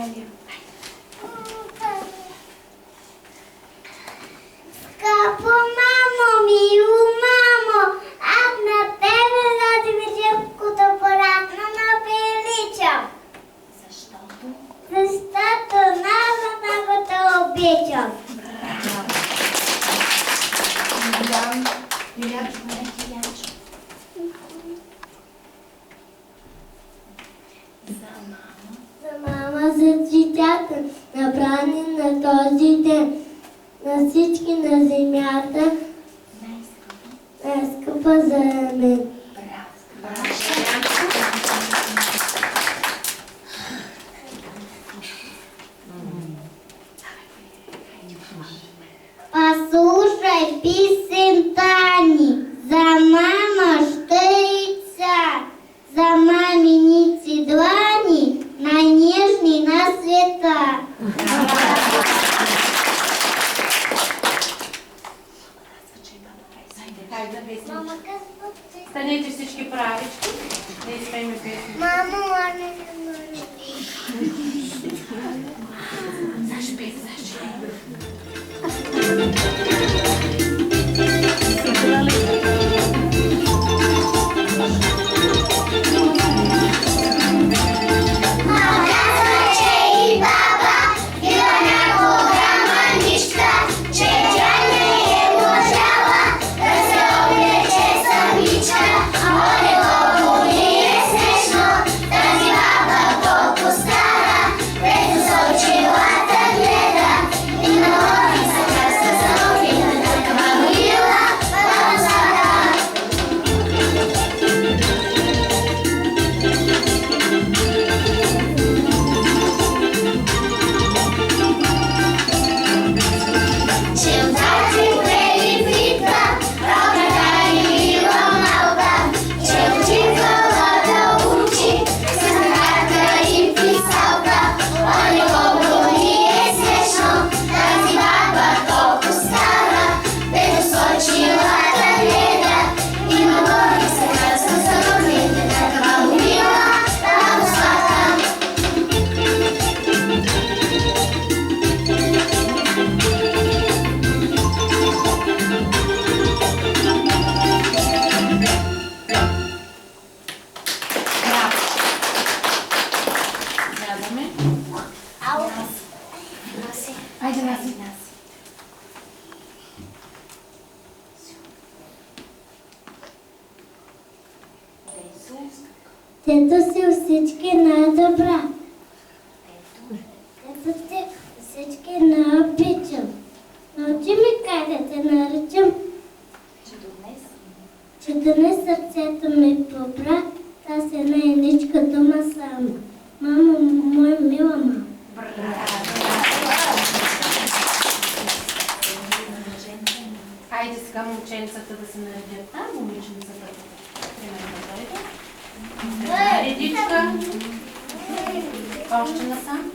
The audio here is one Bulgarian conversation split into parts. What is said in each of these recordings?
Амелия. Скъпо мамо, мило мамо, аз на тебе заради вечеркото поратно наприличам. Защото? Защото много те обичам. Юлячо, не Юлячо. За мама. За мама, за децата, набрани на този ден, на всички на земята, най-скъпа за мен. Послушай песента ни за мама-щица, за маминици длани, най-нежни на света. Станете всички правички, да изпеем песни. Мамо, ане, Зашпей, зашпей. Тето си всички най-добра. Тето си всички най-обичам. Научи ми как да те наричам. Че днес сърцето ми побра, тази една едничка дума само. Мамо, моя мила мама. Хайде сега момченцата да се наредят там, момиченцата. Примерно да дойде. Редичка. Още насам.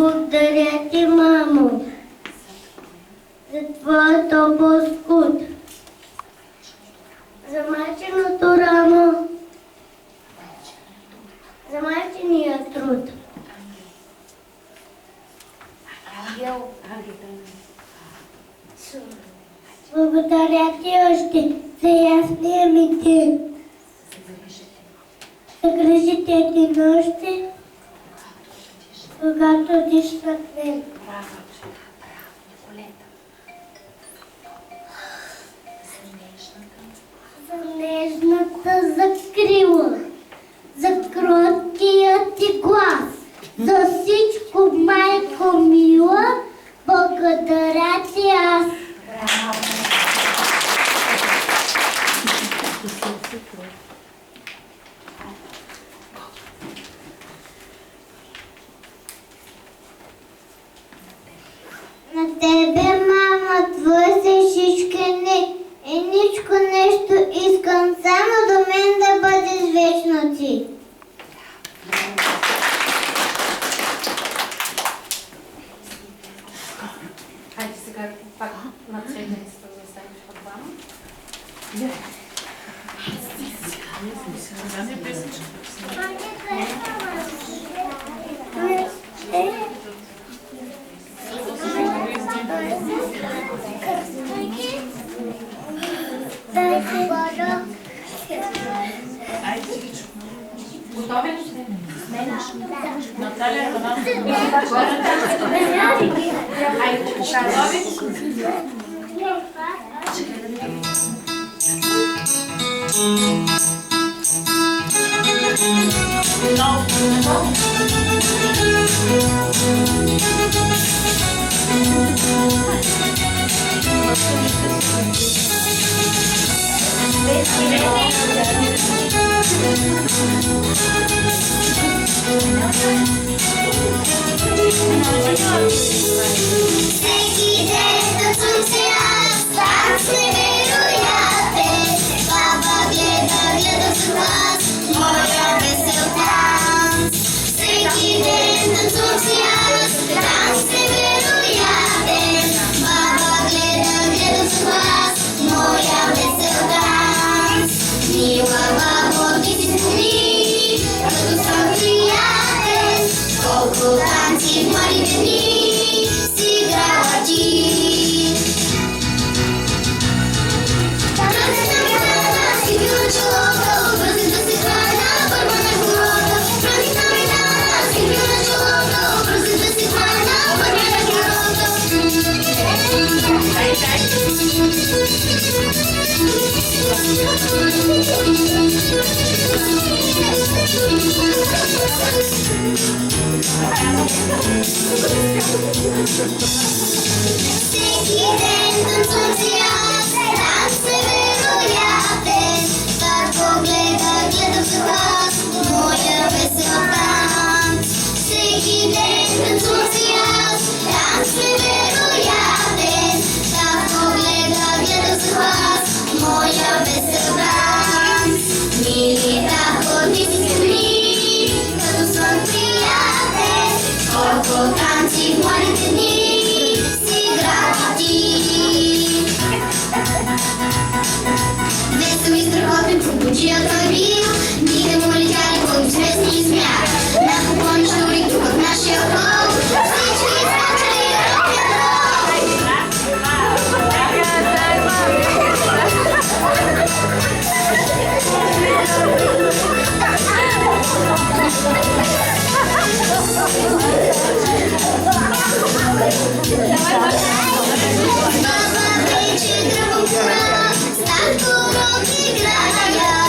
Благодаря ти, мамо, за твоя топъл скут, за майчиното рамо, за майчиния труд. Благодаря ти още за ясния ми ден, за грижите ти нощи, когато диш над мен. За нежната закрила, за кроткия ти глас, за всичко, майко мила, благодаря ти аз. На тебе, мама, твое се шишкане и ничко нещо искам, само до мен да бъдеш вечно ти. Хайде сега пак на цветницата да оставиш под вама. Готови ли сте? Наталия, Айде, готови? Всеки ден танцувам се аз, танц невероятен. Баба гледа с глас, моя весел танц. Всеки ден танцувам се аз, танц невероятен. Баба гледа с глас, моя весел танц. Мила бабо, ти си спомни, като съм приятен. Колко танци в младите дни си играла ти. Танци си била чолото, бързи да се хвана, първа на колото. Танци си била чолото, бързи да се хвана, първа на колото. Всеки ден танцувам си аз, танц невероятен. Татко гледам с вас, моя весел танц. Всеки ден танцувам си аз, танц невероятен. Татко гледам с вас, моя весел танц. Мили татко, ти си спомни, като съм приятен. Колко танци в младите дни си играла ти. Весел и страхотен, пробуджия той бил, ние му летяли по известни смях. На поклони шнури тук в нашия хол, всички скачали рок-н-рол. Баба вече дръпам кора, стар урок играя.